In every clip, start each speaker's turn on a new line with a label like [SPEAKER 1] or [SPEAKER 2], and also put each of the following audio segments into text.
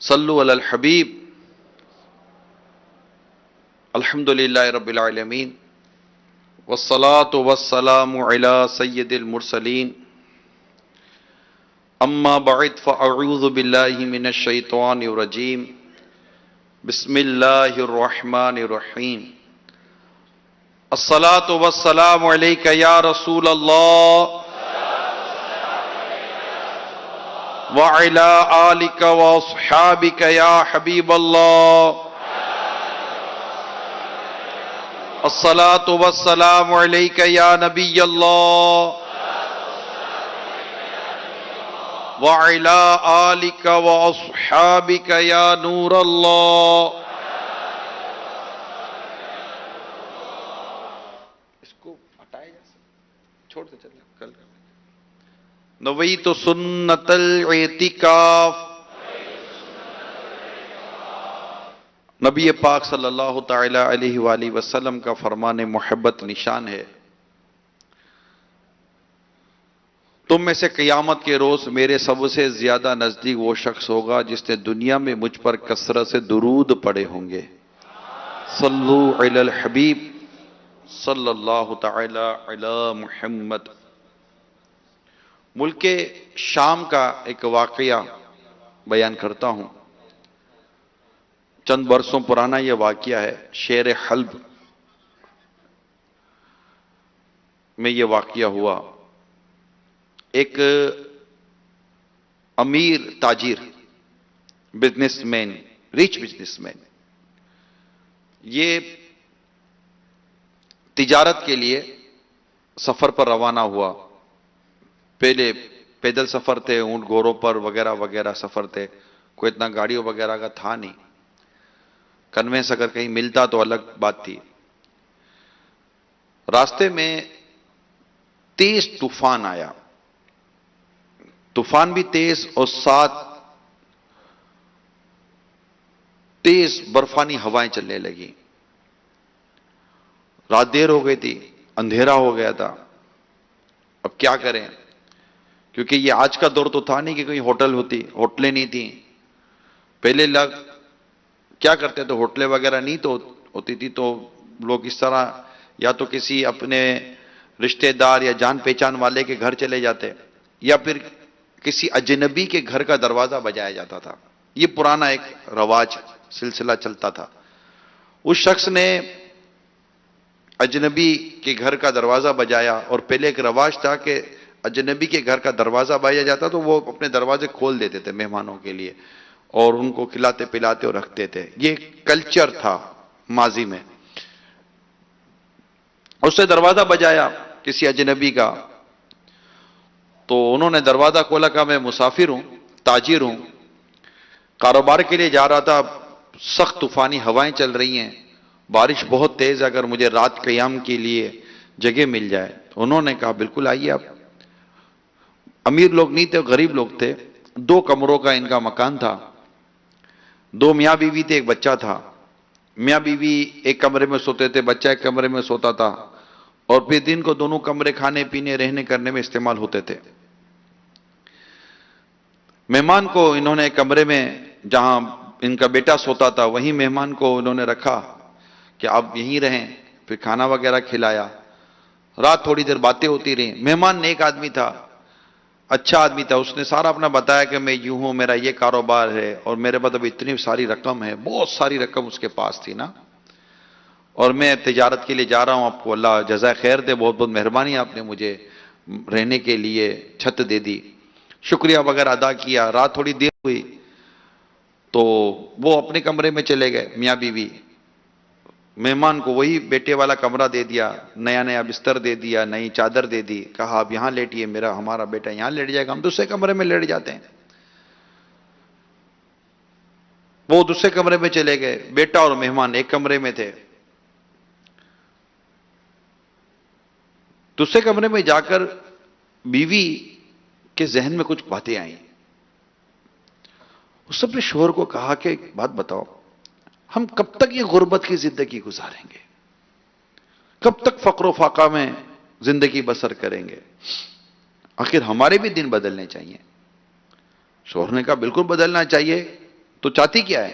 [SPEAKER 1] صلو علی الحبیب. الحمدللہ رب العالمین والصلاة والسلام علی سید المرسلین. اما بعد فاعوذ باللہ من الشیطان الرجیم. بسم اللہ الرحمن الرحیم. الصلاة والسلام علیک یا رسول اللہ وعلی آلک واصحابک یا حبیب اللہ. الصلاة والسلام علیک یا نبی اللہ وعلی آلک واصحابک یا نور اللہ. اس کو ہٹایا جا سکتا، چھوڑ دے، چلے کل کر لیں. نویت سنت الاعتکاف. نبی پاک صلی اللہ تعالی علیہ وآلہ وسلم کا فرمان محبت نشان ہے: تم میں سے قیامت کے روز میرے سب سے زیادہ نزدیک وہ شخص ہوگا جس نے دنیا میں مجھ پر کثرت سے درود پڑھے ہوں گے. صلو علی الحبیب صلی اللہ تعالی علی محمد. ملک شام کا ایک واقعہ بیان کرتا ہوں. چند برسوں پرانا یہ واقعہ ہے. شہر حلب میں یہ واقعہ ہوا. ایک امیر تاجر، business man, reach business man, یہ تجارت کے لیے سفر پر روانہ ہوا. پہلے پیدل سفر تھے، اونٹ گھوڑوں پر وغیرہ وغیرہ سفر تھے. کوئی اتنا گاڑیوں وغیرہ کا تھا نہیں. کنوینس اگر کہیں ملتا تو الگ بات تھی. راستے میں تیز طوفان آیا. طوفان بھی تیز اور ساتھ تیز برفانی ہوائیں چلنے لگی. رات دیر ہو گئی تھی، اندھیرا ہو گیا تھا. اب کیا کریں؟ کیونکہ یہ آج کا دور تو تھا نہیں کہ کوئی ہوٹل ہوتی، ہوٹلیں نہیں تھیں. پہلے لوگ کیا کرتے تھے؟ ہوٹلیں وغیرہ نہیں تو ہوتی تھی، تو لوگ اس طرح یا تو کسی اپنے رشتہ دار یا جان پہچان والے کے گھر چلے جاتے، یا پھر کسی اجنبی کے گھر کا دروازہ بجایا جاتا تھا. یہ پرانا ایک رواج سلسلہ چلتا تھا. اس شخص نے اجنبی کے گھر کا دروازہ بجایا. اور پہلے ایک رواج تھا کہ اجنبی کے گھر کا دروازہ بجایا جاتا تو وہ اپنے دروازے کھول دیتے تھے مہمانوں کے لیے اور ان کو کھلاتے پلاتے اور رکھتے تھے. یہ کلچر تھا ماضی میں. اس نے دروازہ بجایا کسی اجنبی کا، تو انہوں نے دروازہ کھولا. کہا میں مسافر ہوں، تاجر ہوں، کاروبار کے لیے جا رہا تھا. سخت طوفانی ہوائیں چل رہی ہیں، بارش بہت تیز ہے، اگر مجھے رات قیام کے لیے جگہ مل جائے. انہوں نے کہا بالکل آئیے. آپ امیر لوگ نہیں تھے، غریب لوگ تھے. 2 کمروں کا ان کا مکان تھا. 2 میاں بیوی تھے، ایک بچہ تھا. میاں بیوی ایک کمرے میں سوتے تھے، بچہ ایک کمرے میں سوتا تھا. اور پھر دن کو دونوں کمرے کھانے پینے رہنے کرنے میں استعمال ہوتے تھے. مہمان کو انہوں نے ایک کمرے میں جہاں ان کا بیٹا سوتا تھا وہیں مہمان کو انہوں نے رکھا کہ آپ یہیں رہیں. پھر کھانا وغیرہ کھلایا. رات تھوڑی دیر باتیں ہوتی رہیں. مہمان نیک آدمی تھا، اچھا آدمی تھا. اس نے سارا اپنا بتایا کہ میں یوں ہوں، میرا یہ کاروبار ہے اور میرے پاس اب اتنی ساری رقم ہے. بہت ساری رقم اس کے پاس تھی نا، اور میں تجارت کے لیے جا رہا ہوں. آپ کو اللہ جزائے خیر دے، بہت بہت مہربانی، آپ نے مجھے رہنے کے لیے چھت دے دی. شکریہ وغیرہ ادا کیا. رات تھوڑی دیر ہوئی تو وہ اپنے کمرے میں چلے گئے میاں بیوی. مہمان کو وہی بیٹے والا کمرہ دے دیا، نیا نیا بستر دے دیا، نئی چادر دے دی. کہا آپ یہاں لیٹیے، ہمارا بیٹا یہاں لیٹ جائے گا، ہم دوسرے کمرے میں لیٹ جاتے ہیں. وہ دوسرے کمرے میں چلے گئے. بیٹا اور مہمان ایک کمرے میں تھے. دوسرے کمرے میں جا کر بیوی کے ذہن میں کچھ باتیں آئیں. اس نے اپنے شوہر کو کہا کہ ایک بات بتاؤ، ہم کب تک یہ غربت کی زندگی گزاریں گے؟ کب تک فقر و فاقہ میں زندگی بسر کریں گے؟ آخر ہمارے بھی دن بدلنے چاہیے. شوہر نے کہا بالکل بدلنا چاہیے. تو چاہتی کیا ہے؟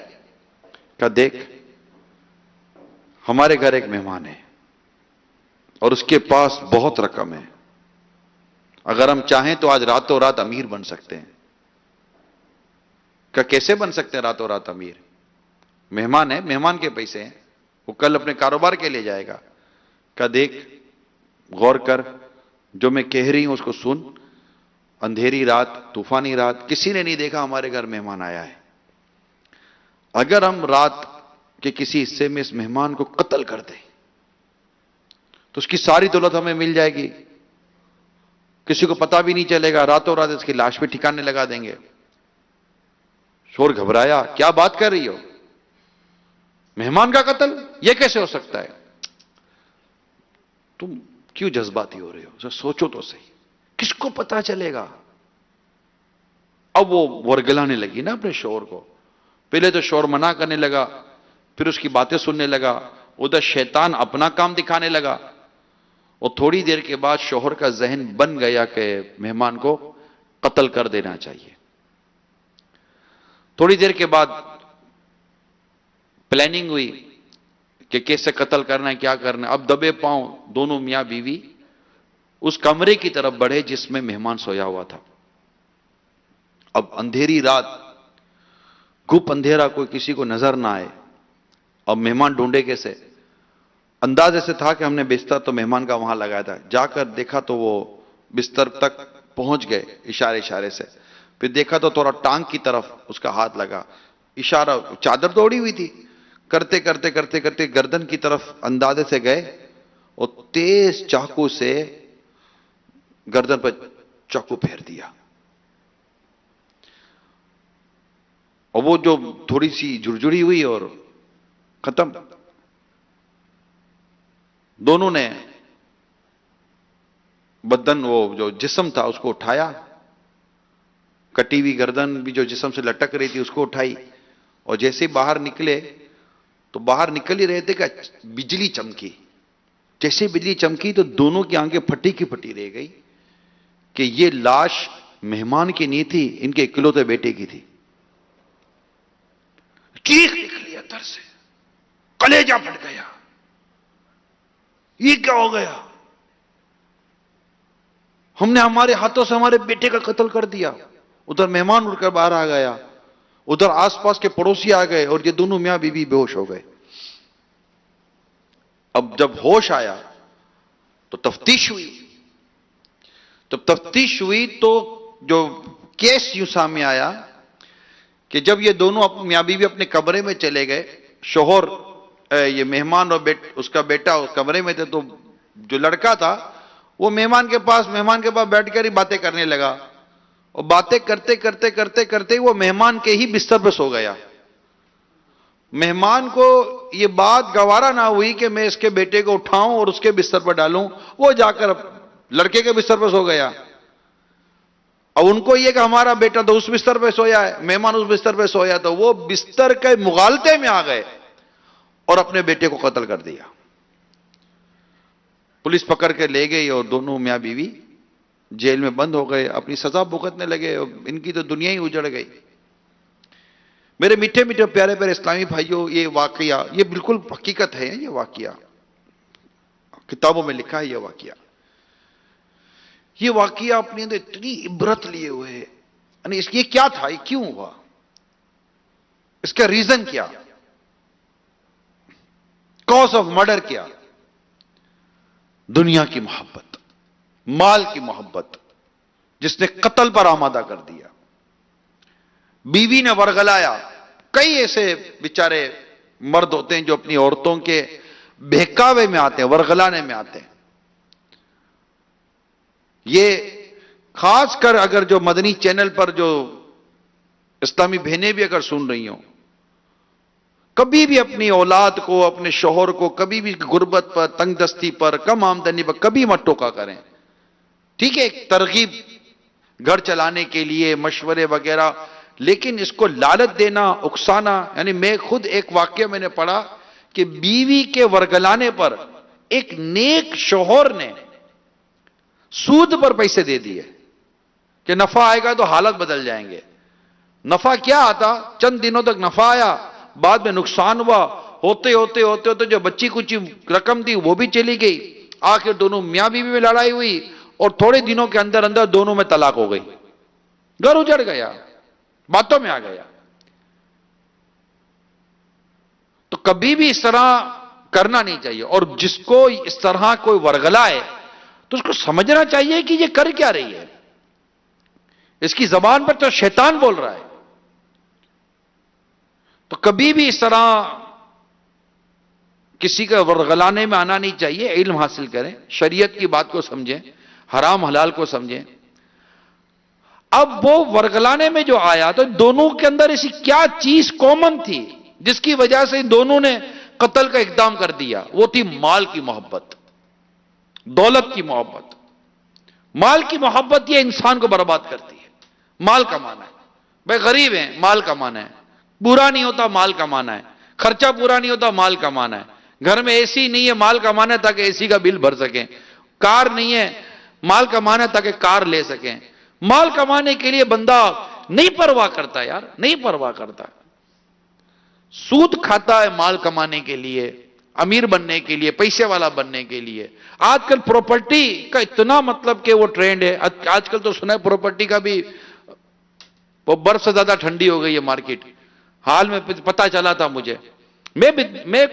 [SPEAKER 1] کہا دیکھ ہمارے گھر ایک مہمان ہے اور اس کے پاس بہت رقم ہے، اگر ہم چاہیں تو آج راتوں رات امیر بن سکتے ہیں۔ کہ کیسے بن سکتے ہیں راتوں رات امیر؟ مہمان ہے، مہمان کے پیسے ہیں، وہ کل اپنے کاروبار کے لے جائے گا۔ کہ دیکھ غور کر، جو میں کہہ رہی ہوں اس کو سن، اندھیری رات، طوفانی رات، کسی نے نہیں دیکھا ہمارے گھر مہمان آیا ہے، اگر ہم رات کے کسی حصے میں اس مہمان کو قتل کر دیں تو اس کی ساری دولت ہمیں مل جائے گی، کسی کو پتا بھی نہیں چلے گا، راتوں رات اس کی لاش پہ ٹھکانے لگا دیں گے۔ شور گھبرایا، کیا بات کر رہی ہو؟ مہمان کا قتل یہ کیسے ہو سکتا ہے؟ تم کیوں جذباتی ہو رہے ہو؟ سوچو تو صحیح، کس کو پتا چلے گا؟ اب وہ ورگلانے لگی نا اپنے شوہر کو، پہلے تو شوہر منع کرنے لگا، پھر اس کی باتیں سننے لگا، ادھر شیطان اپنا کام دکھانے لگا، اور تھوڑی دیر کے بعد شوہر کا ذہن بن گیا کہ مہمان کو قتل کر دینا چاہیے۔ تھوڑی دیر کے بعد پلاننگ ہوئی کہ کیسے قتل کرنا ہے، کیا کرنا ہے۔ اب دبے پاؤں دونوں میاں بیوی اس کمرے کی طرف بڑھے جس میں مہمان سویا ہوا تھا۔ اب اندھیری رات، گپ اندھیرا، کوئی کسی کو نظر نہ آئے، اب مہمان ڈھونڈے کیسے؟ انداز ایسے تھا کہ ہم نے بستر تو مہمان کا وہاں لگایا تھا، جا کر دیکھا تو وہ بستر تک پہنچ گئے اشارے سے، پھر دیکھا تو تھوڑا ٹانگ کی طرف اس کا ہاتھ لگا، اشارہ، چادر توڑی ہوئی تھی، کرتے کرتے گردن کی طرف اندازے سے گئے اور تیز چاقو سے گردن پر چاقو پھیر دیا، اور وہ جو تھوڑی سی جھرجھری ہوئی اور ختم۔ دونوں نے بدن، وہ جو جسم تھا اس کو اٹھایا، کٹی ہوئی گردن بھی جو جسم سے لٹک رہی تھی اس کو اٹھائی، اور جیسے باہر نکلے تو باہر نکل ہی رہے تھے کہ بجلی چمکی، جیسے بجلی چمکی تو دونوں کی آنکھیں پھٹی کی پھٹی رہ گئی کہ یہ لاش مہمان کی نہیں تھی، ان کے اکلوتے بیٹے کی تھی۔ چیخ نکلی اندر سے، کلیجہ پھٹ گیا، یہ کیا ہو گیا؟ ہم نے ہمارے ہاتھوں سے ہمارے بیٹے کا قتل کر دیا۔ ادھر مہمان اٹھ کر باہر آ گیا، ادھر آس پاس کے پڑوسی آ گئے، اور یہ دونوں میاں بیوی بے ہوش ہو گئے۔ اب جب ہوش آیا تو تفتیش ہوئی، تو جو کیس یوں سامنے آیا کہ جب یہ دونوں میاں بیوی اپنے کمرے میں چلے گئے، شوہر، یہ مہمان اور اس کا بیٹا اس کمرے میں تھے، تو جو لڑکا تھا وہ مہمان کے پاس بیٹھ کر ہی باتیں کرنے لگا، اور باتیں کرتے وہ مہمان کے ہی بستر پہ سو گیا۔ مہمان کو یہ بات گوارا نہ ہوئی کہ میں اس کے بیٹے کو اٹھاؤں اور اس کے بستر پر ڈالوں، وہ جا کر لڑکے کے بستر پہ سو گیا۔ اب ان کو یہ کہ ہمارا بیٹا تو اس بستر پہ سویا ہے، مہمان اس بستر پہ سویا، تو وہ بستر کے مغالطے میں آ گئے اور اپنے بیٹے کو قتل کر دیا۔ پولیس پکڑ کے لے گئی اور دونوں میاں بیوی جیل میں بند ہو گئے، اپنی سزا بھگتنے لگے، ان کی تو دنیا ہی اجڑ گئی۔ میرے میٹھے میٹھے پیارے پیارے اسلامی بھائیوں، یہ واقعہ، یہ بالکل حقیقت ہے، یہ واقعہ کتابوں میں لکھا ہے، یہ واقعہ اپنے اندر اتنی عبرت لیے ہوئے ہے، یعنی یہ کیا تھا، یہ کیوں ہوا، اس کا ریزن کیا، کاز آف مرڈر کیا؟ دنیا کی محبت، مال کی محبت، جس نے قتل پر آمادہ کر دیا۔ بیوی نے ورغلایا، کئی ایسے بیچارے مرد ہوتے ہیں جو اپنی عورتوں کے بہکاوے میں آتے ہیں، ورغلانے میں آتے ہیں۔ یہ خاص کر اگر جو مدنی چینل پر جو اسلامی بہنیں بھی اگر سن رہی ہوں، کبھی بھی اپنی اولاد کو، اپنے شوہر کو کبھی بھی غربت پر، تنگ دستی پر، کم آمدنی پر کبھی مت ٹوکا کریں۔ ٹھیک ہے، ایک ترغیب گھر چلانے کے لیے، مشورے وغیرہ، لیکن اس کو لالچ دینا، اکسانا، یعنی میں خود ایک واقعہ میں نے پڑھا کہ بیوی کے ورگلانے پر ایک نیک شوہر نے سود پر پیسے دے دیے کہ نفع آئے گا تو حالت بدل جائیں گے، نفع کیا آتا؟ چند دنوں تک نفع آیا، بعد میں نقصان ہوا، ہوتے ہوتے ہوتے ہوتے جو بچی کچھ رقم تھی وہ بھی چلی گئی، آخر دونوں میاں بیوی میں لڑائی ہوئی، اور تھوڑے دنوں کے اندر اندر دونوں میں طلاق ہو گئی، گھر اجڑ گیا، باتوں میں آ گیا۔ تو کبھی بھی اس طرح کرنا نہیں چاہیے، اور جس کو اس طرح کوئی ورگلا ہے تو اس کو سمجھنا چاہیے کہ یہ کر کیا رہی ہے، اس کی زبان پر تو شیطان بول رہا ہے۔ تو کبھی بھی اس طرح کسی کا ورگلانے میں آنا نہیں چاہیے، علم حاصل کریں، شریعت کی بات کو سمجھیں، حرام حلال کو سمجھیں۔ اب وہ ورگلانے میں جو آیا تو دونوں کے اندر ایسی کیا چیز کامن تھی جس کی وجہ سے دونوں نے قتل کا اقدام کر دیا؟ وہ تھی مال کی محبت، دولت کی محبت۔ مال کی محبت یہ انسان کو برباد کرتی ہے۔ مال کمانا ہے، بھائی غریب ہیں، مال کمانا ہے، پورا نہیں ہوتا مال کمانا ہے، خرچہ پورا نہیں ہوتا مال کمانا ہے، گھر میں اے سی نہیں ہے مال کمانا ہے تاکہ اے سی کا بل بھر سکیں، کار نہیں ہے مال کمانا ہے تاکہ کار لے سکیں۔ مال کمانے کے لیے بندہ نہیں پرواہ کرتا یار، نہیں پرواہ کرتا، سود کھاتا ہے مال کمانے کے لیے، امیر بننے کے لیے، پیسے والا بننے کے لیے۔ آج کل پراپرٹی کا اتنا مطلب کہ وہ ٹرینڈ ہے، آج کل تو سنا ہے پراپرٹی کا بھی وہ برف سے زیادہ ٹھنڈی ہو گئی ہے مارکیٹ، حال میں پتا چلا تھا مجھے۔ میں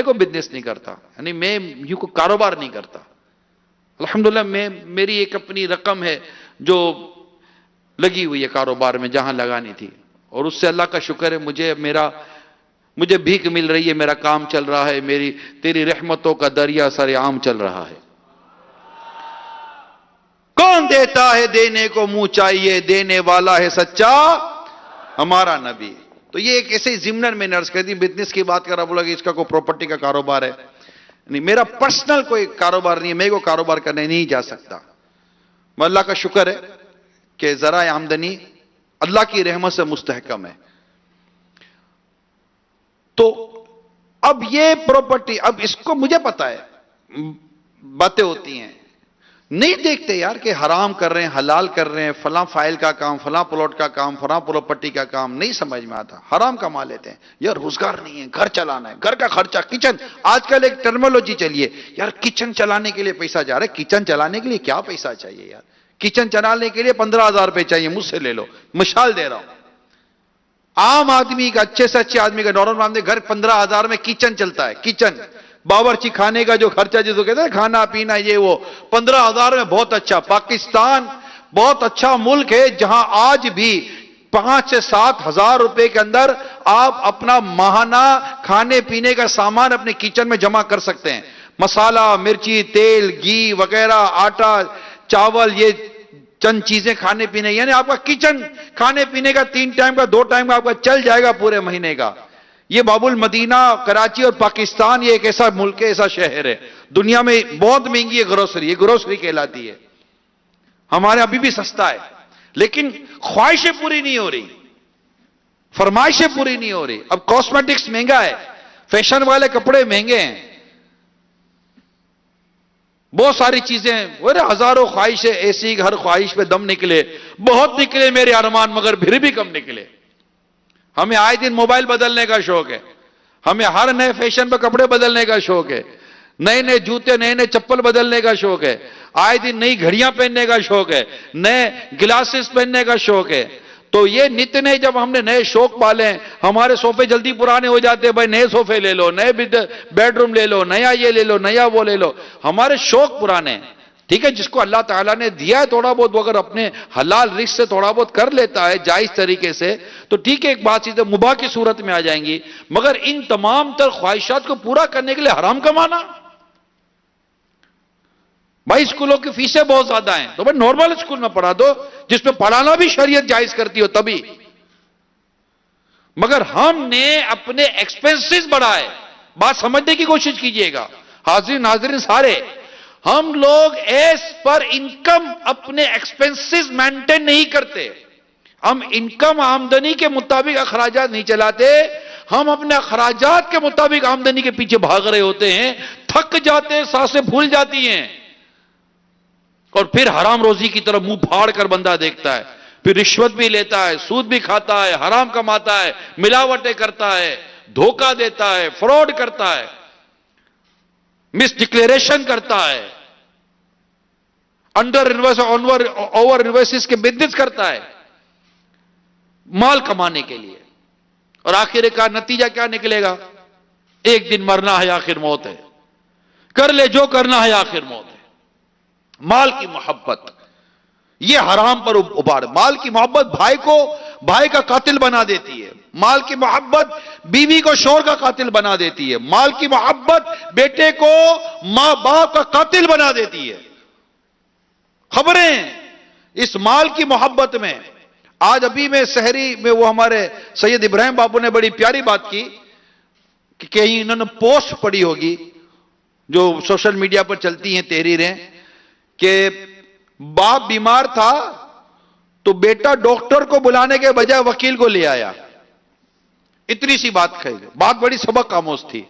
[SPEAKER 1] کو بزنس نہیں کرتا، یعنی میں یوں کو کاروبار نہیں کرتا، الحمدللہ میری ایک اپنی رقم ہے جو لگی ہوئی ہے کاروبار میں جہاں لگانی تھی، اور اس سے اللہ کا شکر ہے مجھے بھیک مل رہی ہے، میرا کام چل رہا ہے، تیری رحمتوں کا دریا سر عام چل رہا ہے۔ کون دیتا ہے دینے کو منہ چاہیے، دینے والا ہے سچا ہمارا نبی۔ تو یہ ایک ایسے ضمن میں نرس کہتی بزنس کی بات کر رہا، بولا کہ اس کا کوئی پراپرٹی کا کاروبار ہے، نہیں میرا پرسنل کوئی کاروبار نہیں ہے، میں کو کاروبار کرنے نہیں جا سکتا۔ اللہ کا شکر ہے کہ ذرائع آمدنی اللہ کی رحمت سے مستحکم ہے۔ تو اب یہ پراپرٹی، اب اس کو مجھے پتا ہے باتیں ہوتی ہیں، نہیں دیکھتے یار کہ حرام کر رہے ہیں حلال کر رہے ہیں، فلاں فائل کا کام، فلاں پلاٹ کا کام، فلاں پراپرٹی کا کام نہیں سمجھ میں آتا، حرام کما لیتے ہیں یار، روزگار نہیں ہے، گھر چلانا ہے، گھر کا خرچہ، کچن، آج کل ایک ٹرمولوجی چلیے یار، کچن چلانے کے لیے پیسہ جا رہا ہے، کچن چلانے کے لیے کیا پیسہ چاہیے یار، کچن چلانے کے لیے 15,000 روپے چاہیے، مجھ سے لے لو، مثال دے رہا ہوں، عام آدمی کا، اچھے سے اچھے آدمی کا، نارمل آدمی گھر 15,000 میں کچن چلتا ہے، کچن باورچی کھانے کا جو خرچہ جس کو کہتے ہیں کھانا پینا یہ وہ 15,000 میں بہت اچھا۔ پاکستان بہت اچھا ملک ہے جہاں آج بھی 5 سے 7 ہزار روپے کے اندر آپ اپنا ماہانہ کھانے پینے کا سامان اپنے کچن میں جمع کر سکتے ہیں، مسالہ، مرچی، تیل، گھی وغیرہ، آٹا، چاول، یہ چند چیزیں کھانے پینے، یعنی آپ کا کچن کھانے پینے کا 3 ٹائم کا 2 ٹائم کا آپ کا چل جائے گا پورے مہینے کا۔ یہ باب المدینہ، کراچی اور پاکستان یہ ایک ایسا ملک ہے، ایسا شہر ہے، دنیا میں بہت مہنگی ہے گروسری، یہ گروسری کہلاتی ہے، ہمارے ابھی بھی سستا ہے، لیکن خواہشیں پوری نہیں ہو رہی، فرمائشیں پوری نہیں ہو رہی۔ اب کاسمیٹکس مہنگا ہے، فیشن والے کپڑے مہنگے ہیں، بہت ساری چیزیں، ہزاروں خواہشیں ایسی، ہر خواہش پہ دم نکلے، بہت نکلے میرے ارمان مگر پھر بھی کم نکلے۔ ہمیں آئے دن موبائل بدلنے کا شوق ہے، ہمیں ہر نئے فیشن پہ کپڑے بدلنے کا شوق ہے، نئے نئے جوتے، نئے نئے چپل بدلنے کا شوق ہے، آئے دن نئی گھڑیاں پہننے کا شوق ہے، نئے گلاسز پہننے کا شوق ہے۔ تو یہ نت نئے جب ہم نے نئے شوق پالے ہیں، ہمارے صوفے جلدی پرانے ہو جاتے ہیں، بھائی نئے صوفے لے لو، نئے بیڈ روم لے لو، نیا یہ لے لو، نیا وہ لے لو، ہمارے شوق پرانے ہیں۔ ٹھیک ہے، جس کو اللہ تعالیٰ نے دیا ہے تھوڑا بہت، وہ اگر اپنے حلال رزق سے تھوڑا بہت کر لیتا ہے جائز طریقے سے تو ٹھیک ہے، ایک بات چیزیں مباح کی صورت میں آ جائیں گی، مگر ان تمام تر خواہشات کو پورا کرنے کے لیے حرام کمانا، بھائی اسکولوں کی فیسیں بہت زیادہ ہیں تو بھائی نارمل اسکول میں پڑھا دو جس میں پڑھانا بھی شریعت جائز کرتی ہو تبھی، مگر ہم نے اپنے ایکسپنسز بڑھائے۔ بات سمجھنے کی کوشش کیجئے گا حاضرین ناظرین سارے، ہم لوگ ایس پر انکم اپنے ایکسپنسز مینٹین نہیں کرتے، ہم انکم آمدنی کے مطابق اخراجات نہیں چلاتے، ہم اپنے اخراجات کے مطابق آمدنی کے پیچھے بھاگ رہے ہوتے ہیں، تھک جاتے ہیں، سانسیں پھول جاتی ہیں، اور پھر حرام روزی کی طرف منہ پھاڑ کر بندہ دیکھتا ہے۔ پھر رشوت بھی لیتا ہے، سود بھی کھاتا ہے، حرام کماتا ہے، ملاوٹیں کرتا ہے، دھوکہ دیتا ہے، فراڈ کرتا ہے، مس ڈکلیریشن کرتا ہے، انڈر انویس اوور انویسز کے بزنس کرتا ہے مال کمانے کے لیے، اور آخر کا نتیجہ کیا نکلے گا؟ ایک دن مرنا ہے، آخر موت ہے، کر لے جو کرنا ہے، آخر موت ہے۔ مال کی محبت یہ حرام پر ابھار، مال کی محبت بھائی کو بھائی کا قاتل بنا دیتی ہے، مال کی محبت بیوی کو شوہر کا قاتل بنا دیتی ہے، مال کی محبت بیٹے کو ماں باپ کا قاتل بنا دیتی ہے۔ خبریں اس مال کی محبت میں، آج ابھی میں سحری میں وہ ہمارے سید ابراہیم بابو نے بڑی پیاری بات کی کہ کہیں انہوں نے پوسٹ پڑھی ہوگی جو سوشل میڈیا پر چلتی ہیں تحریریں، کہ باپ بیمار تھا تو بیٹا ڈاکٹر کو بلانے کے بجائے وکیل کو لے آیا۔ اتنی سی بات کہی، بات بڑی سبق آموز تھی،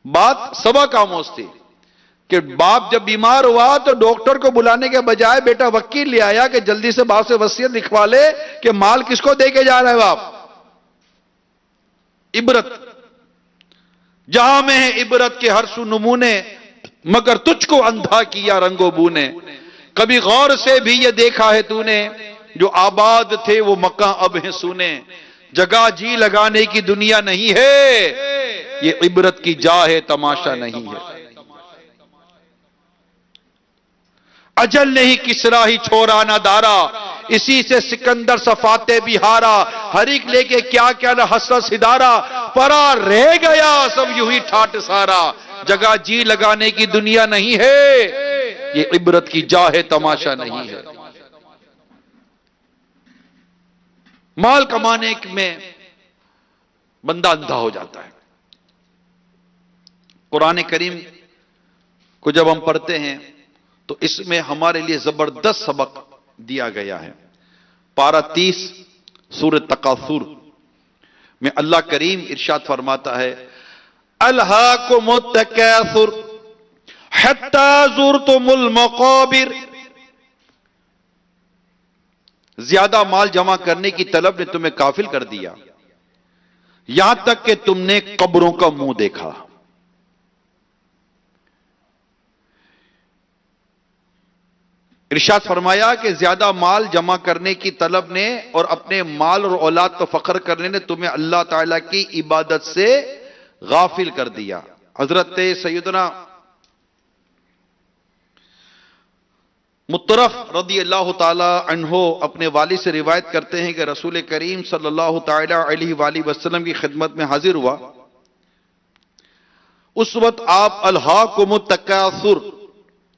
[SPEAKER 1] بات سبق آموز تھی کہ باپ جب بیمار ہوا تو ڈاکٹر کو بلانے کے بجائے بیٹا وکیل لے آیا کہ جلدی سے باپ سے وصیت لکھوا لے کہ مال کس کو دے کے جا رہا ہے باپ۔ عبرت جہاں میں ہے عبرت کے ہر سو نمونے، مگر تجھ کو اندھا کیا رنگ و بو نے، کبھی غور سے بھی یہ دیکھا ہے تو نے، جو آباد تھے وہ مکہ اب ہیں سونے، جگہ جی لگانے کی دنیا نہیں ہے، یہ عبرت کی جا ہے تماشا نہیں ہے۔ اجل نہیں کسرا ہی چھوڑا نہ دارا، اسی سے سکندر صفاتے بھی ہارا، ہر ایک لے کے کیا کیا نہ حسرت سدارا، پرا رہ گیا سب یوں ہی ٹھاٹ سارا، جگہ جی لگانے کی دنیا نہیں ہے، یہ عبرت کی جا ہے تماشا نہیں ہے۔ مال کمانے میں بندہ اندھا ہو جاتا ہے۔ قرآن کریم کو جب ہم پڑھتے ہیں تو اس میں ہمارے لیے زبردست سبق دیا گیا ہے۔ پارہ 30 سورۃ تکاثر میں اللہ کریم ارشاد فرماتا ہے، الہاکم التکاثر حتی زرتم المقابر، زیادہ مال جمع کرنے کی طلب نے تمہیں غافل کر دیا، یہاں تک کہ تم نے قبروں کا منہ دیکھا۔ ارشاد فرمایا کہ زیادہ مال جمع کرنے کی طلب نے اور اپنے مال اور اولاد پر فخر کرنے نے تمہیں اللہ تعالیٰ کی عبادت سے غافل کر دیا۔ حضرت سیدنا مطرف رضی اللہ تعالی عنہ اپنے والد سے روایت کرتے ہیں کہ رسول کریم صلی اللہ تعالی علیہ وآلہ وسلم کی خدمت میں حاضر ہوا، اس وقت آپ الہاکم التکاثر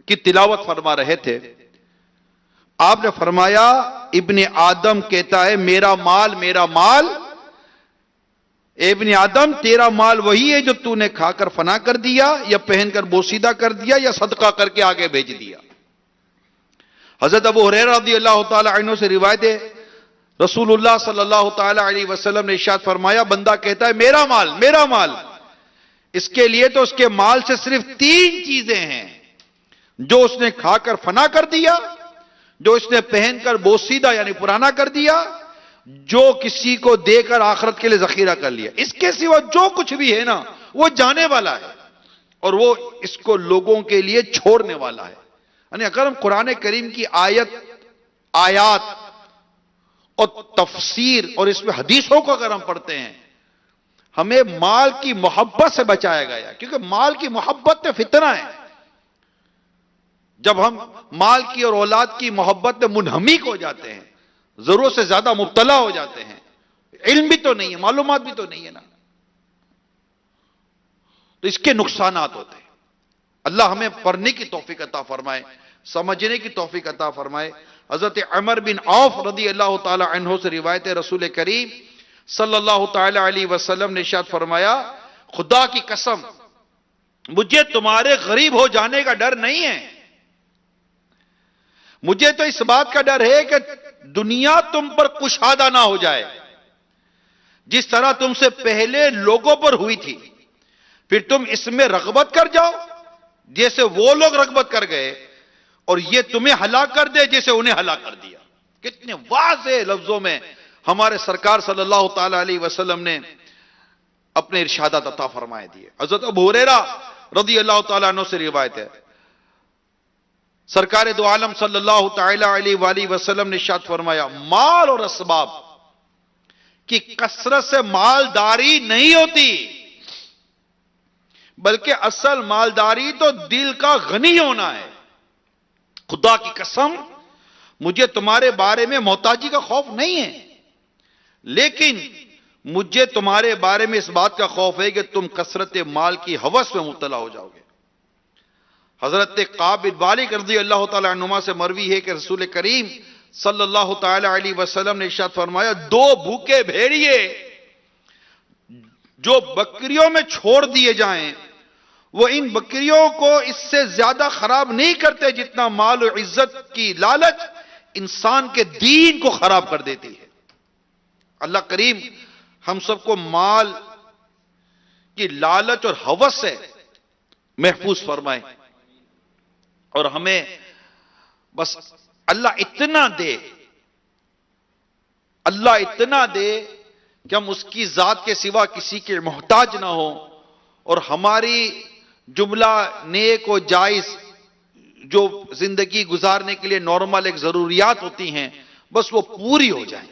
[SPEAKER 1] کی تلاوت فرما رہے تھے۔ آپ نے فرمایا، ابن آدم کہتا ہے میرا مال میرا مال، اے ابن آدم تیرا مال وہی ہے جو تو نے کھا کر فنا کر دیا یا پہن کر بوسیدہ کر دیا یا صدقہ کر کے آگے بھیج دیا۔ حضرت ابو ہریرہ رضی اللہ تعالی عنہ سے روایت ہے، رسول اللہ صلی اللہ تعالی علیہ وسلم نے ارشاد فرمایا، بندہ کہتا ہے میرا مال میرا مال، اس کے لیے تو اس کے مال سے صرف 3 چیزیں ہیں، جو اس نے کھا کر فنا کر دیا، جو اس نے پہن کر بوسیدہ یعنی پرانا کر دیا، جو کسی کو دے کر آخرت کے لیے ذخیرہ کر لیا۔ اس کے سوا جو کچھ بھی ہے نا وہ جانے والا ہے اور وہ اس کو لوگوں کے لیے چھوڑنے والا ہے۔ یعنی اگر ہم قرآن کریم کی آیات اور تفسیر اور اس میں حدیثوں کو اگر ہم پڑھتے ہیں، ہمیں مال کی محبت سے بچایا گیا، کیونکہ مال کی محبت میں فتنہ ہے۔ جب ہم مال کی اور اولاد کی محبت میں منہمک ہو جاتے ہیں، ضرورت سے زیادہ مبتلا ہو جاتے ہیں، علم بھی تو نہیں ہے، معلومات بھی تو نہیں ہے نا، تو اس کے نقصانات ہوتے ہیں۔ اللہ ہمیں پڑھنے کی توفیق عطا فرمائے، سمجھنے کی توفیق عطا فرمائے۔ حضرت عمر بن عوف رضی اللہ تعالی عنہ سے روایت ہے، رسول کریم صلی اللہ تعالی علیہ وسلم نے ارشاد فرمایا، خدا کی قسم مجھے تمہارے غریب ہو جانے کا ڈر نہیں ہے، مجھے تو اس بات کا ڈر ہے کہ دنیا تم پر کشادہ نہ ہو جائے، جس طرح تم سے پہلے لوگوں پر ہوئی تھی، پھر تم اس میں رغبت کر جاؤ جیسے وہ لوگ رغبت کر گئے، اور یہ تمہیں ہلاک کر دے جیسے انہیں ہلاک کر دیا۔ کتنے واضح لفظوں میں ہمارے سرکار صلی اللہ تعالی علیہ وسلم نے اپنے ارشادات عطا فرمائے دیے. حضرت ابو ہریرہ رضی اللہ تعالیٰ عنہ سے روایت ہے، سرکار دو عالم صلی اللہ تعالی علیہ وآلہ وسلم نے ارشاد فرمایا، مال اور اسباب کی کثرت سے مالداری نہیں ہوتی، بلکہ اصل مالداری تو دل کا غنی ہونا ہے. خدا کی قسم مجھے تمہارے بارے میں محتاجی کا خوف نہیں ہے، لیکن مجھے تمہارے بارے میں اس بات کا خوف ہے کہ تم کثرت مال کی ہوس میں مبتلا ہو جاؤ گے. حضرت کعب بن مالک رضی اللہ تعالی عنہما سے مروی ہے کہ رسول کریم صلی اللہ تعالی علیہ وسلم نے ارشاد فرمایا، دو بھوکے بھیڑیے جو بکریوں میں چھوڑ دیے جائیں وہ ان بکریوں کو اس سے زیادہ خراب نہیں کرتے جتنا مال و عزت کی لالچ انسان کے دین کو خراب کر دیتی ہے. اللہ کریم ہم سب کو مال کی لالچ اور ہوس سے محفوظ فرمائے، اور ہمیں بس اللہ اتنا دے کہ ہم اس کی ذات کے سوا کسی کے محتاج نہ ہو، اور ہماری جملہ نیک و جائز جو زندگی گزارنے کے لیے نارمل ایک ضروریات ہوتی ہیں بس وہ پوری ہو جائیں.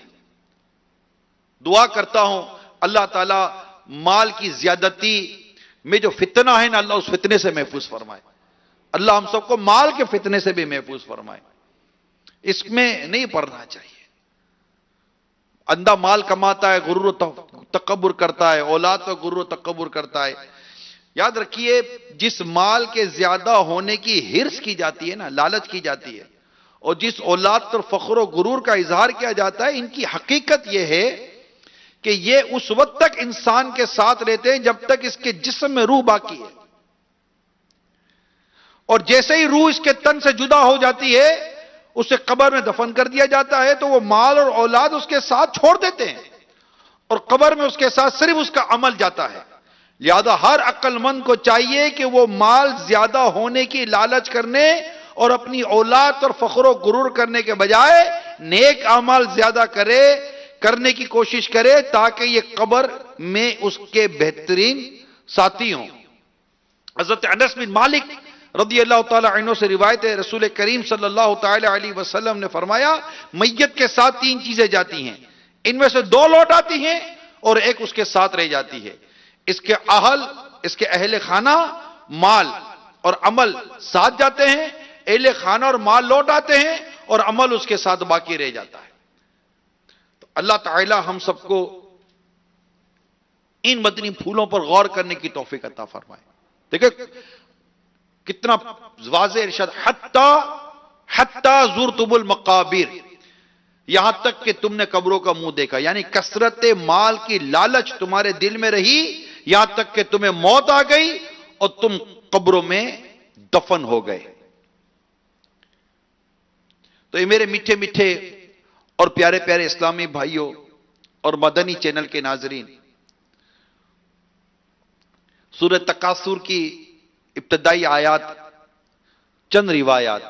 [SPEAKER 1] دعا کرتا ہوں اللہ تعالیٰ مال کی زیادتی میں جو فتنہ ہے نا، اللہ اس فتنے سے محفوظ فرمائے. اللہ ہم سب کو مال کے فتنے سے بھی محفوظ فرمائے. اس میں نہیں پڑنا چاہیے. اندھا مال کماتا ہے، غرور و تکبر کرتا ہے، اولاد پر غرور و تکبر کرتا ہے. یاد رکھیے جس مال کے زیادہ ہونے کی ہرس کی جاتی ہے نا، لالچ کی جاتی ہے، اور جس اولاد پر فخر و غرور کا اظہار کیا جاتا ہے، ان کی حقیقت یہ ہے کہ یہ اس وقت تک انسان کے ساتھ رہتے ہیں جب تک اس کے جسم میں روح باقی ہے، اور جیسے ہی روح اس کے تن سے جدا ہو جاتی ہے اسے قبر میں دفن کر دیا جاتا ہے، تو وہ مال اور اولاد اس کے ساتھ چھوڑ دیتے ہیں، اور قبر میں اس کے ساتھ صرف اس کا عمل جاتا ہے. لہذا ہر عقل مند کو چاہیے کہ وہ مال زیادہ ہونے کی لالچ کرنے اور اپنی اولاد پر فخر و غرور کرنے کے بجائے نیک اعمال زیادہ کرنے کی کوشش کرے، تاکہ یہ قبر میں اس کے بہترین ساتھی ہوں. حضرت انس بن مالک رضی اللہ تعالی عنہ سے روایت ہے، رسول کریم صلی اللہ تعالی علیہ وسلم نے فرمایا، میت کے ساتھ تین چیزیں جاتی ہیں، ان میں سے دو لوٹ آتی ہیں اور ایک اس کے ساتھ رہ جاتی ہے. اس کے اہل خانہ مال اور عمل ساتھ جاتے ہیں، اہل خانہ اور مال لوٹ آتے ہیں اور عمل اس کے ساتھ باقی رہ جاتا ہے. تو اللہ تعالی ہم سب کو ان مدنی پھولوں پر غور کرنے کی توفیق عطا فرمائے. دیکھیں کتنا واضح ارشاد، حتی زرتم المقابر، یہاں تک کہ تم نے قبروں کا منہ دیکھا. یعنی کثرت مال کی لالچ تمہارے دل میں رہی یہاں تک کہ تمہیں موت آ گئی اور تم قبروں میں دفن ہو گئے. تو یہ میرے میٹھے میٹھے اور پیارے پیارے اسلامی بھائیوں اور مدنی چینل کے ناظرین، سورہ تکاثر کی ابتدائی آیات، چند روایات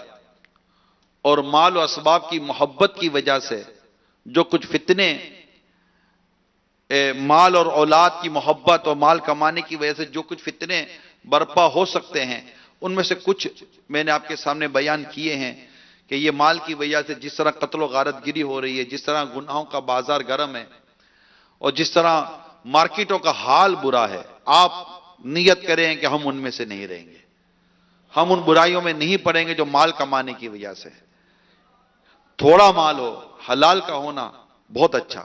[SPEAKER 1] اور مال و اسباب کی محبت کی وجہ سے جو کچھ فتنے مال اور اولاد کی محبت اور مال کمانے کی وجہ سے جو کچھ فتنے برپا ہو سکتے ہیں، ان میں سے کچھ میں نے آپ کے سامنے بیان کیے ہیں کہ یہ مال کی وجہ سے جس طرح قتل و غارت گری ہو رہی ہے، جس طرح گناہوں کا بازار گرم ہے، اور جس طرح مارکیٹوں کا حال برا ہے، آپ نیت کریں کہ ہم ان میں سے نہیں رہیں گے، ہم ان برائیوں میں نہیں پڑیں گے جو مال کمانے کی وجہ سے. تھوڑا مال ہو، حلال کا ہونا بہت اچھا.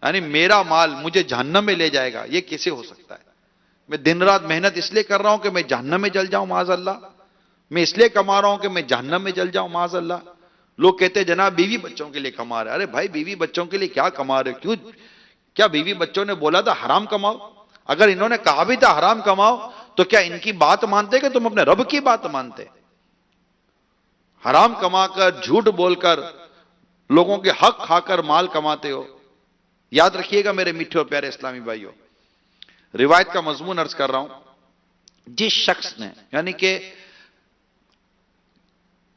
[SPEAKER 1] یعنی میرا مال مجھے جہنم میں لے جائے گا، یہ کیسے ہو سکتا ہے؟ میں دن رات محنت اس لیے کر رہا ہوں کہ میں جہنم میں جل جاؤں معاذ اللہ، میں اس لیے کما رہا ہوں کہ میں جہنم میں جل جاؤں معاذ اللہ. لوگ کہتے ہیں جناب بیوی بچوں کے لیے کما رہے. ارے بھائی بیوی بچوں کے لیے کیا کما رہے؟ کیوں؟ کیا بیوی بچوں نے بولا تھا حرام کماؤ؟ اگر انہوں نے کہا بھی تھا حرام کماؤ تو کیا ان کی بات مانتے کہ تم اپنے رب کی بات مانتے؟ حرام کما کر، جھوٹ بول کر، لوگوں کے حق کھا کر مال کماتے ہو. یاد رکھیے گا میرے میٹھے اور پیارے اسلامی بھائیوں، روایت کا مضمون عرض کر رہا ہوں. جس شخص نے، یعنی کہ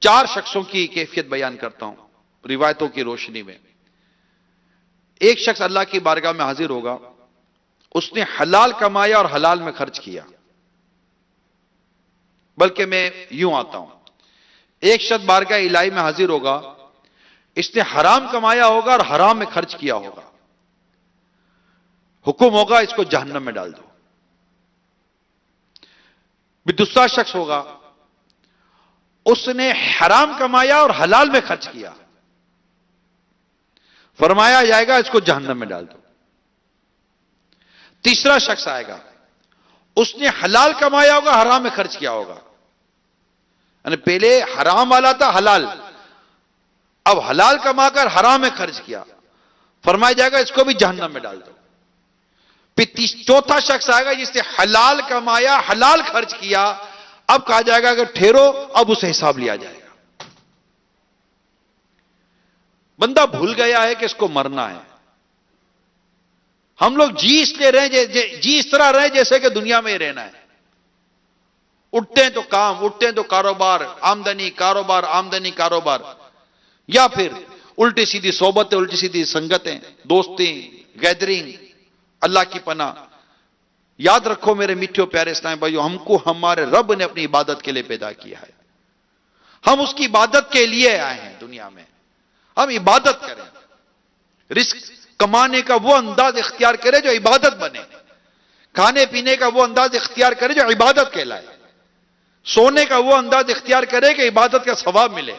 [SPEAKER 1] 4 شخصوں کی کیفیت بیان کرتا ہوں. روایتوں کی روشنی میں ایک شخص اللہ کی بارگاہ میں حاضر ہوگا، اس نے حلال کمایا اور حلال میں خرچ کیا. بلکہ میں یوں آتا ہوں، ایک شخص بارگاہ الہی میں حاضر ہوگا، اس نے حرام کمایا ہوگا اور حرام میں خرچ کیا ہوگا. حکم ہوگا اس کو جہنم میں ڈال دو. بھی دوسرا شخص ہوگا، اس نے حرام کمایا اور حلال میں خرچ کیا، فرمایا جائے گا اس کو جہنم میں ڈال دو. تیسرا شخص آئے گا، اس نے حلال کمایا ہوگا، حرام میں خرچ کیا ہوگا. یعنی پہلے حرام والا تھا، حلال، اب حلال کما کر حرام میں خرچ کیا، فرمایا جائے گا اس کو بھی جہنم میں ڈال دو. پھر چوتھا شخص آئے گا جس نے حلال کمایا، حلال خرچ کیا، اب کہا جائے گا کہ ٹھہرو، اب اسے حساب لیا جائے گا. بندہ بھول گیا ہے کہ اس کو مرنا ہے. ہم لوگ جی اس طرح رہے جیسے کہ دنیا میں ہی رہنا ہے. اٹھتے ہیں تو کام، اٹھتے ہیں تو کاروبار، آمدنی کاروبار، آمدنی کاروبار، یا پھر الٹی سیدھی صحبتیں، الٹی سیدھی سنگتیں، دوستیں، گیدرنگ. اللہ کی پناہ. یاد رکھو میرے میٹھے پیارے اسلام بھائیو، ہم کو ہمارے رب نے اپنی عبادت کے لیے پیدا کیا ہے. ہم اس کی عبادت کے لیے آئے ہیں دنیا میں. ہم عبادت کریں، رزق کمانے کا وہ انداز اختیار کرے جو عبادت بنے، کھانے پینے کا وہ انداز اختیار کرے جو عبادت کہلائے، سونے کا وہ انداز اختیار کرے کہ عبادت کا ثواب ملے،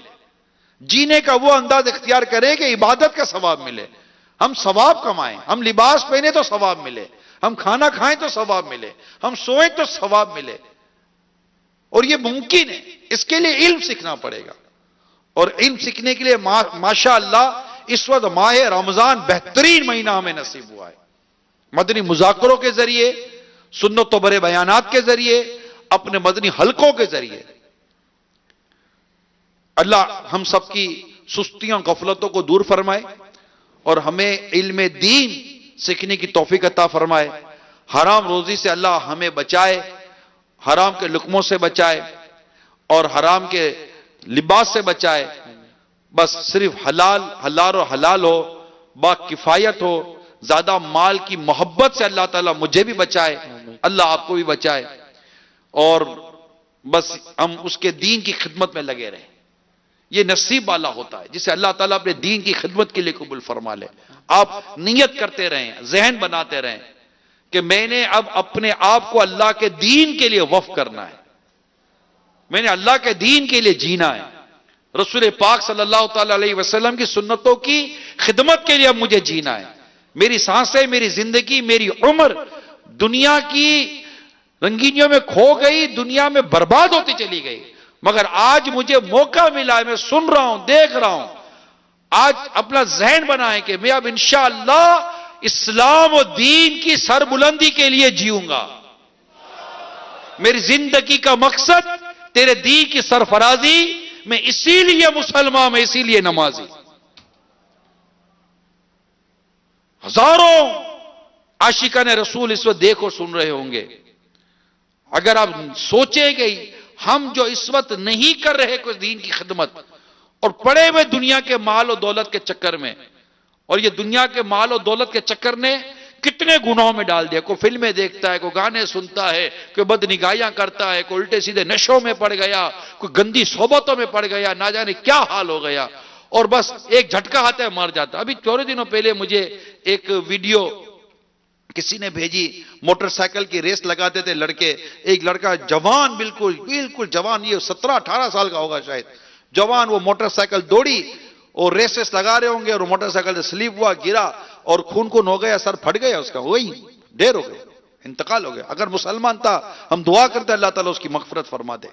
[SPEAKER 1] جینے کا وہ انداز اختیار کرے کہ عبادت کا ثواب ملے. ہم ثواب کمائیں، ہم لباس پہنے تو ثواب ملے، ہم کھانا کھائیں تو ثواب ملے، ہم سوئیں تو ثواب ملے. اور یہ ممکن ہے، اس کے لیے علم سیکھنا پڑے گا. اور علم سیکھنے کے لیے ماشاء اللہ اس وقت ماہ رمضان بہترین مہینہ ہمیں نصیب ہوا ہے. مدنی مذاکروں کے ذریعے، سنت و برے بیانات کے ذریعے، اپنے مدنی حلقوں کے ذریعے اللہ ہم سب کی سستیاں غفلتوں کو دور فرمائے اور ہمیں علم دین سیکھنے کی توفیق عطا فرمائے. حرام روزی سے اللہ ہمیں بچائے، حرام کے لقموں سے بچائے اور حرام کے لباس سے بچائے. بس صرف حلال حلال اور حلال ہو، با کفایت ہو. زیادہ مال کی محبت سے اللہ تعالیٰ مجھے بھی بچائے، اللہ آپ کو بھی بچائے. اور بس ہم اس کے دین کی خدمت میں لگے رہیں. یہ نصیب والا ہوتا ہے جسے اللہ تعالیٰ اپنے دین کی خدمت کے لیے قبول فرما لے. آپ نیت کرتے رہیں، ذہن بناتے رہیں کہ میں نے اب اپنے آپ کو اللہ کے دین کے لیے وقف کرنا ہے، میں نے اللہ کے دین کے لیے جینا ہے. رسول پاک صلی اللہ تعالی علیہ وسلم کی سنتوں کی خدمت کے لیے اب مجھے جینا ہے. میری سانسیں، میری زندگی، میری عمر دنیا کی رنگینیوں میں کھو گئی، دنیا میں برباد ہوتی چلی گئی. مگر آج مجھے موقع ملا ہے، میں سن رہا ہوں، دیکھ رہا ہوں. آج اپنا ذہن بنائیں کہ میں اب انشاءاللہ اسلام و دین کی سربلندی کے لیے جیوں گا. میری زندگی کا مقصد تیرے دین کی سرفرازی. میں اسی لیے مسلمان، میں اسی لیے نمازی. ہزاروں عاشقان رسول اس وقت دیکھو سن رہے ہوں گے. اگر آپ سوچیں گے ہم جو اس وقت نہیں کر رہے کوئی دین کی خدمت اور پڑے ہوئے دنیا کے مال و دولت کے چکر میں، اور یہ دنیا کے مال و دولت کے چکر نے کتنے گناہوں میں ڈال دیا. کوئی فلمیں دیکھتا ہے، کوئی گانے سنتا ہے، کوئی بدنگاہیاں کرتا ہے، کوئی الٹے سیدھے نشوں میں پڑ گیا، کوئی گندی صحبتوں میں پڑ گیا، نہ جانے کیا حال ہو گیا. اور بس ایک جھٹکا آتا ہے مر جاتا. ابھی تھوڑے دنوں پہلے مجھے ایک ویڈیو کسی نے بھیجی، موٹر سائیکل کی ریس لگاتے تھے لڑکے. ایک لڑکا جوان، بالکل جوان، یہ 17-18 سال کا ہوگا شاید، جوان، وہ موٹر سائیکل دوڑی اور ریسز لگا رہے ہوں گے اور موٹر سائیکل سے سلیپ ہوا، گرا اور خون ہو گیا، سر پھٹ گیا اس کا، وہی ڈیر ہو گیا، انتقال ہو گیا. اگر مسلمان تھا ہم دعا کرتے اللہ تعالیٰ اس کی مغفرت فرما دے.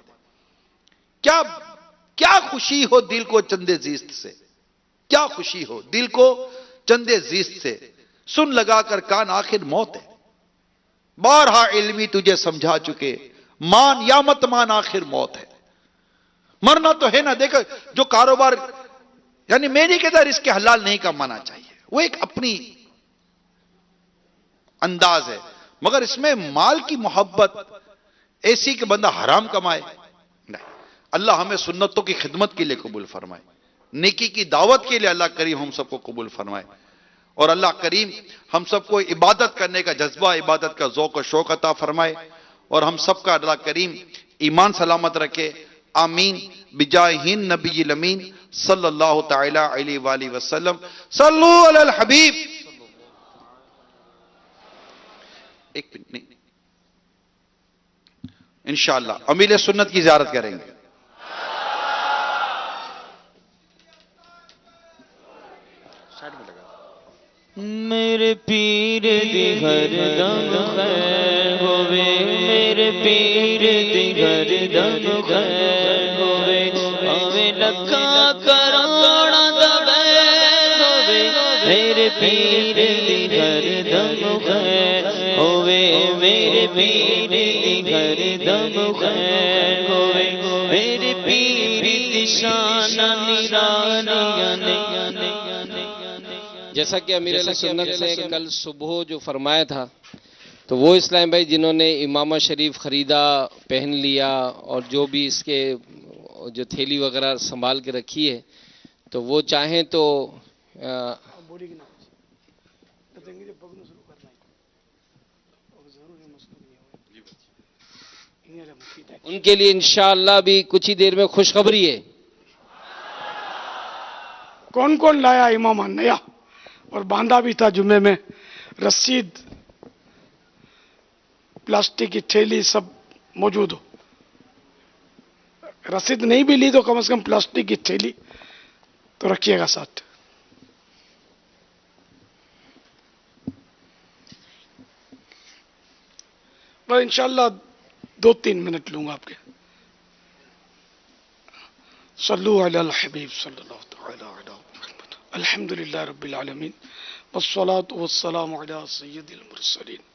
[SPEAKER 1] کیا خوشی ہو دل کو چندے زیست سے، کیا خوشی ہو دل کو چندے زیست سے. سن لگا کر کان آخر موت ہے، بارہا علمی تجھے سمجھا چکے، مان یا مت مان آخر موت ہے. مرنا تو ہے نا. دیکھو جو کاروبار، یعنی میں نہیں کہتا اس کے حلال نہیں کمانا چاہیے، وہ ایک اپنی انداز ہے، مگر اس میں مال کی محبت ایسی کہ بندہ حرام کمائے نہیں. اللہ ہمیں سنتوں کی خدمت کے لیے قبول فرمائے. نیکی کی دعوت کے لیے اللہ کریم ہم سب کو قبول فرمائے، اور اللہ کریم ہم سب کو عبادت کرنے کا جذبہ، عبادت کا ذوق و شوق عطا فرمائے، اور ہم سب کا اللہ کریم ایمان سلامت رکھے، آمین بجاہ نبی الامین صلی اللہ تعالی علیہ وآلہ وسلم۔ صلو علی الحبیب۔ ایک منٹ نہیں، انشاءاللہ امیل سنت کی زیارت کریں گے۔
[SPEAKER 2] میرے پیر دی گردن خیر ہوئے، میرے پیر دی گردن خیر ہوئے، آوے لکھا کروڑا دا بیر ہوئے، میرے پیر دی گردن خیر ہوئے، میرے پیر دی گردن خیر ہوئے، میرے پیر دی شان نرانی۔
[SPEAKER 3] جیسا کہ امیر علیہ سنت نے کل صبح جو فرمایا تھا، تو وہ اسلام بھائی جنہوں نے امامہ شریف خریدا، پہن لیا، اور جو بھی اس کے جو تھیلی وغیرہ سنبھال کے رکھی ہے، تو وہ چاہیں تو ان کے لیے انشاءاللہ بھی کچھ ہی دیر میں خوشخبری ہے۔
[SPEAKER 4] کون کون لایا امامہ نیا، اور باندھا بھی تھا جمعے میں، رسید، پلاسٹک کی تھیلی سب موجود ہو۔ رسید نہیں بھی لی تو کم از کم پلاسٹک کی تھیلی تو رکھیے گا ساتھ۔ میں انشاءاللہ 2-3 منٹ لوں گا آپ کے۔ صلو علی الحبیب صلی اللہ تعالی علی محمد۔ الحمدللہ رب العالمین، والصلاة والسلام علی سید المرسلین۔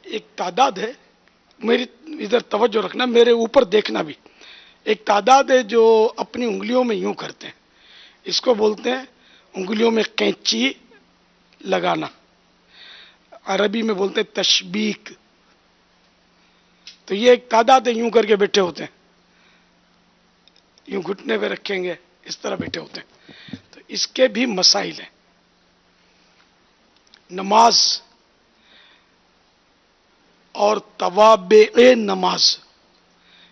[SPEAKER 4] ایک تعداد ہے، میری ادھر توجہ رکھنا، میرے اوپر دیکھنا بھی۔ ایک تعداد ہے جو اپنی انگلیوں میں یوں کرتے ہیں، اس کو بولتے ہیں انگلیوں میں قینچی لگانا، عربی میں بولتے ہیں تشبیک۔ تو یہ ایک تعداد ہے، یوں کر کے بیٹھے ہوتے ہیں، یوں گھٹنے پہ رکھیں گے، اس طرح بیٹھے ہوتے ہیں۔ تو اس کے بھی مسائل ہیں۔ نماز اور توابع نماز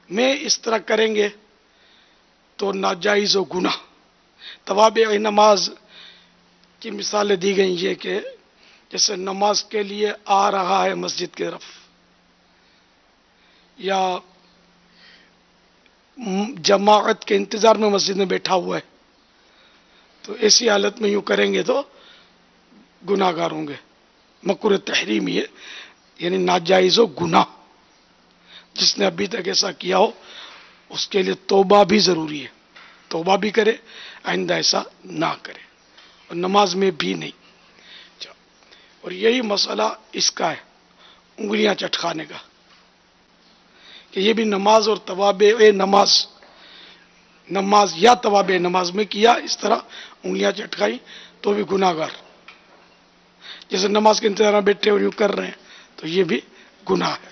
[SPEAKER 4] میں اس طرح کریں گے تو ناجائز و گناہ۔ توابع نماز کی مثالیں دی گئی یہ کہ جیسے نماز کے لیے آ رہا ہے مسجد کی طرف، یا جماعت کے انتظار میں مسجد میں بیٹھا ہوا ہے، تو ایسی حالت میں یوں کریں گے تو گناہ گار ہوں گے۔ مکروہ تحریمی ہے، یعنی ناجائز و گناہ۔ جس نے ابھی تک ایسا کیا ہو اس کے لیے توبہ بھی ضروری ہے، توبہ بھی کرے، آئندہ ایسا نہ کرے، اور نماز میں بھی نہیں۔ اور یہی مسئلہ اس کا ہے، انگلیاں چٹکانے کا، کہ یہ بھی نماز اور توابع نماز، نماز یا توابع نماز میں کیا اس طرح انگلیاں چٹکائی تو بھی گناہ گار۔ جیسے نماز کے انتظار میں بیٹھے اور یوں کر رہے ہیں تو یہ بھی گناہ ہے۔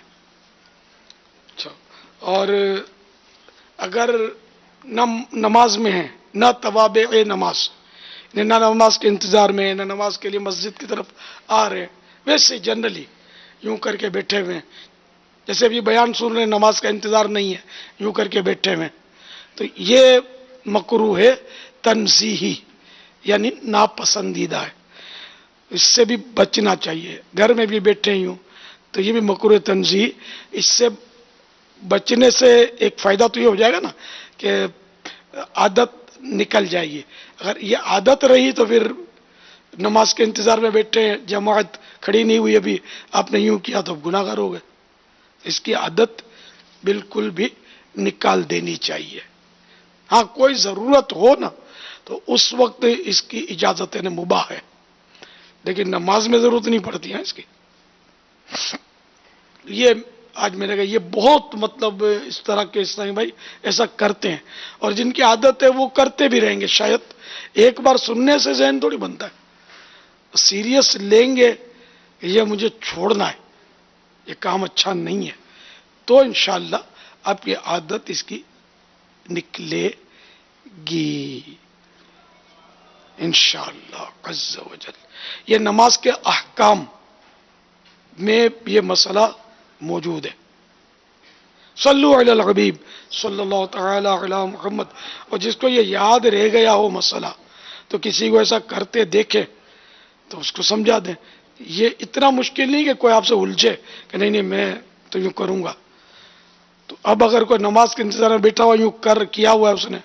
[SPEAKER 4] اور اگر نہ نماز میں ہیں نہ توابع نماز، نہ نماز کے انتظار میں ہیں، نہ نماز کے لیے مسجد کی طرف آ رہے ہیں، ویسے جنرلی یوں کر کے بیٹھے ہوئے ہیں، جیسے ابھی بیان سن رہے ہیں، نماز کا انتظار نہیں ہے، یوں کر کے بیٹھے ہوئے ہیں، تو یہ مکروہ ہے تنزیہی، یعنی ناپسندیدہ ہے، اس سے بھی بچنا چاہیے۔ گھر میں بھی بیٹھے ہوں تو یہ بھی مکروہ تنزیہی، اس سے بچنے سے ایک فائدہ تو یہ ہو جائے گا نا کہ عادت نکل جائے گی۔ اگر یہ عادت رہی تو پھر نماز کے انتظار میں بیٹھے ہیں، جماعت کھڑی نہیں ہوئی، ابھی آپ نے یوں کیا تو گناہ گار ہو گئے۔ اس کی عادت بالکل بھی نکال دینی چاہیے۔ ہاں کوئی ضرورت ہو نا تو اس وقت اس کی اجازت ہے، مباح ہے، لیکن نماز میں ضرورت نہیں پڑتی ہے اس کی۔ یہ آج میں نے کہا یہ بہت مطلب اس طرح کے اسلامی بھائی ایسا کرتے ہیں، اور جن کی عادت ہے وہ کرتے بھی رہیں گے۔ شاید ایک بار سننے سے ذہن تھوڑی بنتا ہے، سیریس لیں گے کہ یہ مجھے چھوڑنا ہے، یہ کام اچھا نہیں ہے، تو انشاءاللہ آپ کی عادت اس کی نکلے گی انشاءاللہ عز و جل. یہ نماز کے احکام میں یہ مسئلہ موجود ہے. صلو علی الحبیب صلی اللہ تعالی علی محمد. اور جس کو یہ یاد رہ گیا ہو مسئلہ تو کسی کو ایسا کرتے دیکھے تو اس کو سمجھا دیں. یہ اتنا مشکل نہیں کہ کوئی آپ سے الجھے کہ نہیں نہیں میں تو یوں کروں گا. تو اب اگر کوئی نماز کے انتظار میں بیٹھا ہوا یوں کیا ہوا ہے اس نے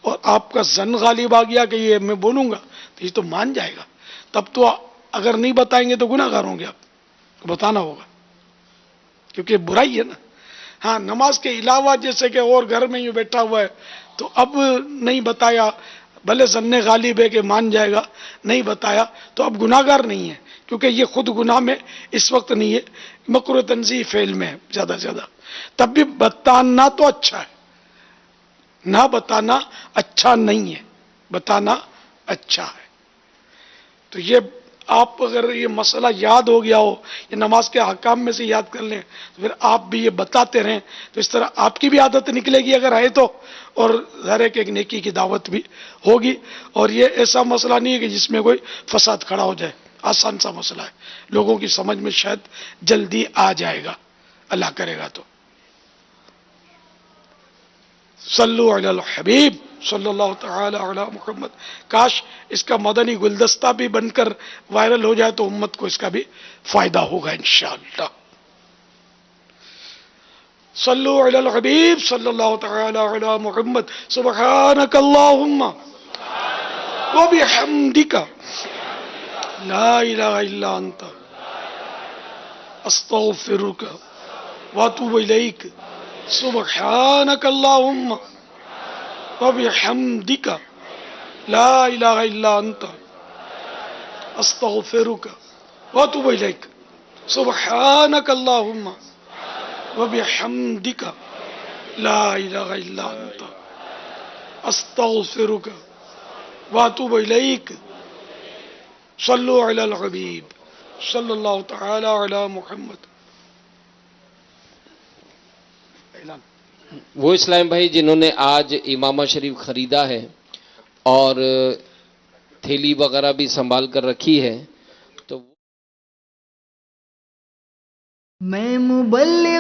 [SPEAKER 4] اور آپ کا ظن غالب آ گیا کہ یہ میں بولوں گا تو یہ تو مان جائے گا. تب تو اگر نہیں بتائیں گے تو گناہ گار ہوں گے. آپ کو بتانا ہوگا کیونکہ برائی ہے نا. ہاں نماز کے علاوہ جیسے کہ اور گھر میں یوں بیٹھا ہوا ہے تو اب نہیں بتایا بھلے ظن غالب ہے کہ مان جائے گا نہیں بتایا تو اب گناہ گار نہیں ہے کیونکہ یہ خود گناہ میں اس وقت نہیں ہے مکروہ تنزیہ فعل میں ہے زیادہ سے زیادہ. تب بھی بتانا تو اچھا ہے. نہ بتانا اچھا نہیں ہے بتانا اچھا ہے. تو یہ آپ اگر یہ مسئلہ یاد ہو گیا ہو یہ نماز کے احکام میں سے یاد کر لیں تو پھر آپ بھی یہ بتاتے رہیں تو اس طرح آپ کی بھی عادت نکلے گی اگر ہے تو. اور ظاہر ہے کہ ایک نیکی کی دعوت بھی ہوگی. اور یہ ایسا مسئلہ نہیں ہے کہ جس میں کوئی فساد کھڑا ہو جائے. آسان سا مسئلہ ہے. لوگوں کی سمجھ میں شاید جلدی آ جائے گا اللہ کرے گا تو. صلو علی الحبیب صلی اللہ تعالی علی محمد. کاش اس کا مدنی گلدستہ بھی بن کر وائرل ہو جائے تو امت کو اس کا بھی فائدہ ہوگا انشاءاللہ. صلو علی الحبیب صلی اللہ تعالی علی محمد. سبحانک اللہم وبحمدک لا الہ الا انت استغفرک واتوب الیک. سبحانک اللہم وبحمدک لا الہ الا انت استغفرک واتوب الیک. سبحانک اللہم وبحمدک لا الہ الا انت استغفرک واتوب الیک. صلو علی الحبیب صلی اللہ تعالی علی محمد. اعلان.
[SPEAKER 3] وہ اسلام بھائی جنہوں نے آج امامہ شریف خریدا ہے اور تھیلی وغیرہ بھی سنبھال کر رکھی ہے تو
[SPEAKER 5] میں مبلغ